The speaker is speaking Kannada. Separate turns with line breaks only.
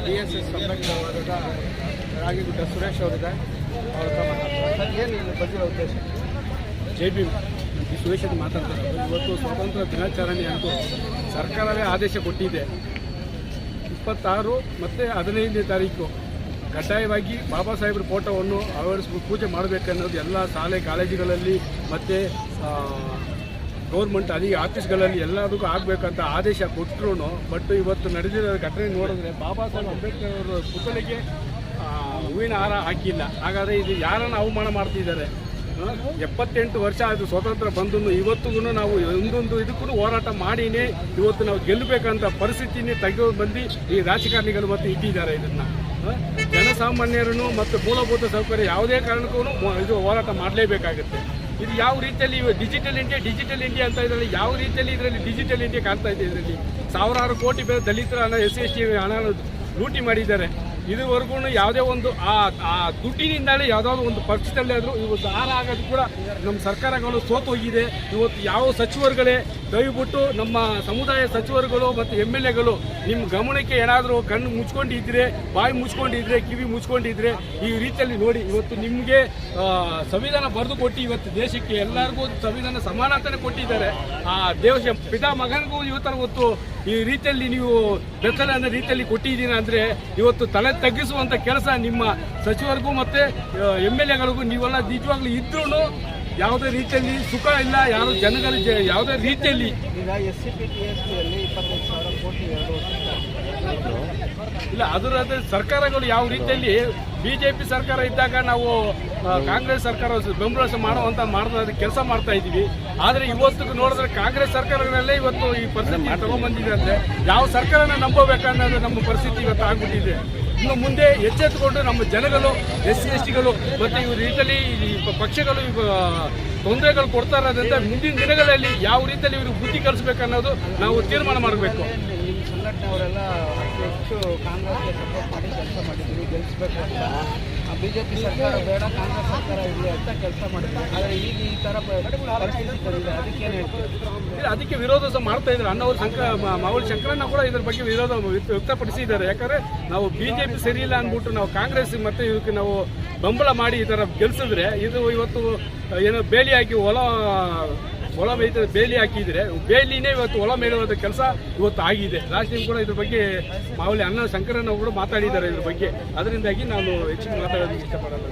DSS ಸಂರಕ್ಷಣವಾದ ರಾಗಿಗುಡ್ಡ ಸುರೇಶ್ ಅವರಿದೆ. ಅವ್ರ ಹತ್ರ ಮಾತಾಡ್ತಾರೆ. ಏನು ಇಲ್ಲಿ ಬಂದಿರೋ ಉದ್ದೇಶ?
ಜೈ ಭೀಮ್. ಈ ಸುರೇಶ್ ಅಂತ ಮಾತಾಡ್ತಾರೆ. ಇವತ್ತು ಸ್ವಾತಂತ್ರ್ಯ ದಿನಾಚರಣೆ ಅಂತೂ ಸರ್ಕಾರವೇ ಆದೇಶ ಕೊಟ್ಟಿದೆ. 26 ಮತ್ತು 15ನೇ ತಾರೀಕು ಕಡ್ಡಾಯವಾಗಿ ಬಾಬಾ ಸಾಹೇಬ್ರ ಫೋಟೋವನ್ನು ಅಳವಡಿಸ್ಬಿಟ್ಟು ಪೂಜೆ ಮಾಡಬೇಕನ್ನೋದು ಎಲ್ಲ ಶಾಲೆ ಕಾಲೇಜುಗಳಲ್ಲಿ ಮತ್ತು ಗೌರ್ಮೆಂಟ್ ಆಫೀಸ್ಗಳಲ್ಲಿ ಎಲ್ಲದಕ್ಕೂ ಆಗಬೇಕಂತ ಆದೇಶ ಕೊಟ್ಟರು. ಬಟ್ ಇವತ್ತು ನಡೆದಿರೋ ಘಟನೆ ನೋಡಿದ್ರೆ ಬಾಬಾ ಸಾಹೇಬ್ ಅಂಬೇಡ್ಕರ್ ಅವರ ಪುತ್ಥಳಿಗೆ ಹೂವಿನ ಹಾರ ಹಾಕಿಲ್ಲ. ಹಾಗಾದರೆ ಇದು ಯಾರನ್ನು ಅವಮಾನ ಮಾಡ್ತಿದ್ದಾರೆ? 78 ವರ್ಷ ಆಯಿತು ಸ್ವಾತಂತ್ರ್ಯ ಬಂದು, ಇವತ್ತಿಗೂ ನಾವು ಒಂದೊಂದು ಇದಕ್ಕೂ ಹೋರಾಟ ಮಾಡಿನೇ ಇವತ್ತು ನಾವು ಗೆಲ್ಲಬೇಕಂತ ಪರಿಸ್ಥಿತಿನೇ ತೆಗೆದು ಬಂದು ಈ ರಾಜಕಾರಣಿಗಳು ಮತ್ತು ಇಟ್ಟಿದ್ದಾರೆ. ಇದನ್ನು ಜನಸಾಮಾನ್ಯರನ್ನು ಮತ್ತು ಮೂಲಭೂತ ಸೌಕರ್ಯ ಯಾವುದೇ ಕಾರಣಕ್ಕೂ ಇದು ಹೋರಾಟ ಮಾಡಲೇಬೇಕಾಗುತ್ತೆ. ಇದು ಯಾವ ರೀತಿಯಲ್ಲಿ ಡಿಜಿಟಲ್ ಇಂಡಿಯಾ ಅಂತ ಇದರಲ್ಲಿ ಯಾವ ರೀತಿಯಲ್ಲಿ ಇದರಲ್ಲಿ ಡಿಜಿಟಲ್ ಇಂಡಿಯಾ ಕಾಣ್ತಾ ಇದೆ? ಇದರಲ್ಲಿ ಸಾವಿರಾರು ಕೋಟಿ ಬೇರೆ ದಲಿತರ ಹಣ SC ಹಣ ಲೂಟಿ ಮಾಡಿದ್ದಾರೆ. ಇದುವರೆಗೂ ಯಾವುದೇ ಒಂದು ಆ ದುಡ್ಡಿನಿಂದಲೇ ಯಾವುದಾದ್ರು ಒಂದು ಪಕ್ಷದಲ್ಲಿ ಆದರೂ ಇವತ್ತು ಹಾರ ಆಗೋದು ಕೂಡ ನಮ್ಮ ಸರ್ಕಾರಗಳು ಸೋತು ಹೋಗಿದೆ. ಇವತ್ತು ಯಾವ ಸಚಿವರುಗಳೇ ದಯವಿಟ್ಟು ನಮ್ಮ ಸಮುದಾಯ ಸಚಿವರುಗಳು ಮತ್ತು MLAಗಳು ನಿಮ್ಮ ಗಮನಕ್ಕೆ ಏನಾದರೂ ಕಣ್ಣು ಮುಚ್ಕೊಂಡಿದ್ರೆ, ಬಾಯಿ ಮುಚ್ಕೊಂಡಿದ್ರೆ, ಕಿವಿ ಮುಚ್ಕೊಂಡಿದ್ರೆ ಈ ರೀತಿಯಲ್ಲಿ ನೋಡಿ. ಇವತ್ತು ನಿಮಗೆ ಸಂವಿಧಾನ ಬರೆದು ಕೊಟ್ಟು ಇವತ್ತು ದೇಶಕ್ಕೆ ಎಲ್ಲರಿಗೂ ಸಂವಿಧಾನ ಸಮಾನತೆಯನ್ನು ಕೊಟ್ಟಿದ್ದಾರೆ. ಆ ದೇಶ ಪಿತಾ ಮಗನಿಗೂ ಇವತ್ತು ಈ ರೀತಿಯಲ್ಲಿ ನೀವು ಬೆತ್ತಲೆ ಅನ್ನೋ ರೀತಿಯಲ್ಲಿ ಕೊಟ್ಟಿದ್ದೀರಾ ಅಂದರೆ ಇವತ್ತು ತಲೆ ತಗ್ಗಿಸುವಂಥ ಕೆಲಸ ನಿಮ್ಮ ಸಚಿವರಿಗೂ ಮತ್ತು MLAಗಳಿಗೂ ನೀವೆಲ್ಲ ನಿಜವಾಗ್ಲೂ ಇದ್ರೂ ಯಾವುದೇ ರೀತಿಯಲ್ಲಿ ಸುಖ ಇಲ್ಲ. ಯಾರು ಜನಗಳಿಗೆ ಯಾವುದೇ ರೀತಿಯಲ್ಲಿ
ಈಗ SCPTSಯಲ್ಲಿ 25,000 ಕೋಟಿ 2 ವರ್ಷ
ಇಲ್ಲ. ಅದರ ಸರ್ಕಾರಗಳು ಯಾವ ರೀತಿಯಲ್ಲಿ BJP ಸರ್ಕಾರ ಇದ್ದಾಗ ನಾವು ಕಾಂಗ್ರೆಸ್ ಸರ್ಕಾರ ಬೆಂಬಲ ಮಾಡುವಂಥ ಕೆಲಸ ಮಾಡ್ತಾ ಇದ್ದೀವಿ. ಆದರೆ ಇವತ್ತು ನೋಡಿದ್ರೆ ಕಾಂಗ್ರೆಸ್ ಸರ್ಕಾರಗಳಲ್ಲೇ ಇವತ್ತು ಈ ಪರಿಸ್ಥಿತಿ ತಗೊಂಡ್ಬಂದಿದೆ. ಅಂದರೆ ಯಾವ ಸರ್ಕಾರನ ನಂಬಬೇಕನ್ನೋದು ನಮ್ಮ ಪರಿಸ್ಥಿತಿ ಇವತ್ತು ಆಗ್ಬಿಟ್ಟಿದೆ. ಇನ್ನು ಮುಂದೆ ಎಚ್ಚೆತ್ತುಕೊಂಡು ನಮ್ಮ ಜನಗಳು SC STಗಳು ಮತ್ತು ಇವ್ರ ರೀತಿಯಲ್ಲಿ ಈ ಪಕ್ಷಗಳು ತೊಂದರೆಗಳು ಕೊಡ್ತಾ ಇರೋದ್ರಿಂದ ಮುಂದಿನ ದಿನಗಳಲ್ಲಿ ಯಾವ ರೀತಿಯಲ್ಲಿ ಇವರು ಬುದ್ಧಿ ಕಲಿಸ್ಬೇಕನ್ನೋದು ನಾವು ತೀರ್ಮಾನ ಮಾಡಬೇಕು.
ನಿಮ್ಮ ಸಂಘಟನೆಯವರೆಲ್ಲ ಹೆಚ್ಚು ಕಾಂಗ್ರೆಸ್ಗೆ ಸಪೋರ್ಟ್ ಮಾಡಿ ಕೆಲಸ ಮಾಡಿದ್ದೀವಿ, ಗೆಲ್ಲಿಸಬೇಕು ಅಂತ. BJP ಸರ್ಕಾರ ಬೇಡ, ಕಾಂಗ್ರೆಸ್ ಸರ್ಕಾರ ಇರಲಿ ಅಂತ ಕೆಲಸ ಮಾಡಿದ್ರು. ಆದರೆ ಈಗ ಈ ಥರ ಪರಿಸ್ಥಿತಿ ಬಂದಿದೆ, ಅದಕ್ಕೇನು ಹೇಳ್ತೀವಿ?
ಇಲ್ಲ, ಅದಕ್ಕೆ ವಿರೋಧ ಸಹ ಮಾಡ್ತಾ ಇದ್ದಾರೆ. ಅಣ್ಣವರು ಮಾವಳಿ ಶಂಕರಣ್ಣ ಕೂಡ ಇದ್ರ ಬಗ್ಗೆ ವಿರೋಧ ವ್ಯಕ್ತಪಡಿಸಿದ್ದಾರೆ. ಯಾಕಂದರೆ ನಾವು BJP ಸರಿಯಿಲ್ಲ ಅಂದ್ಬಿಟ್ಟು ನಾವು ಕಾಂಗ್ರೆಸ್ ಮತ್ತು ಇದಕ್ಕೆ ನಾವು ಬೆಂಬಲ ಮಾಡಿ ಈ ಥರ ಗೆಲ್ಲಿಸಿದ್ರೆ ಇದು ಇವತ್ತು ಏನೋ ಬೇಲಿ ಹಾಕಿ ಹೊಲ ಮೇಯ್ತ ಬೇಲಿ ಹಾಕಿದರೆ ಬೇಲಿನೇ ಇವತ್ತು ಹೊಲ ಮೇಳುವಂಥ ಕೆಲಸ ಇವತ್ತು ಆಗಿದೆ. ಲಾಸ್ಟ್ ಟೈಮ್ ಕೂಡ ಇದ್ರ ಬಗ್ಗೆ ಮಾವಳಿ ಶಂಕರಣ್ಣ ಕೂಡ ಮಾತಾಡಿದ್ದಾರೆ ಇದ್ರ ಬಗ್ಗೆ. ಅದರಿಂದಾಗಿ ನಾನು ಹೆಚ್ಚಿಗೆ ಮಾತಾಡೋದಕ್ಕೆ ಇಷ್ಟಪಡೋದು.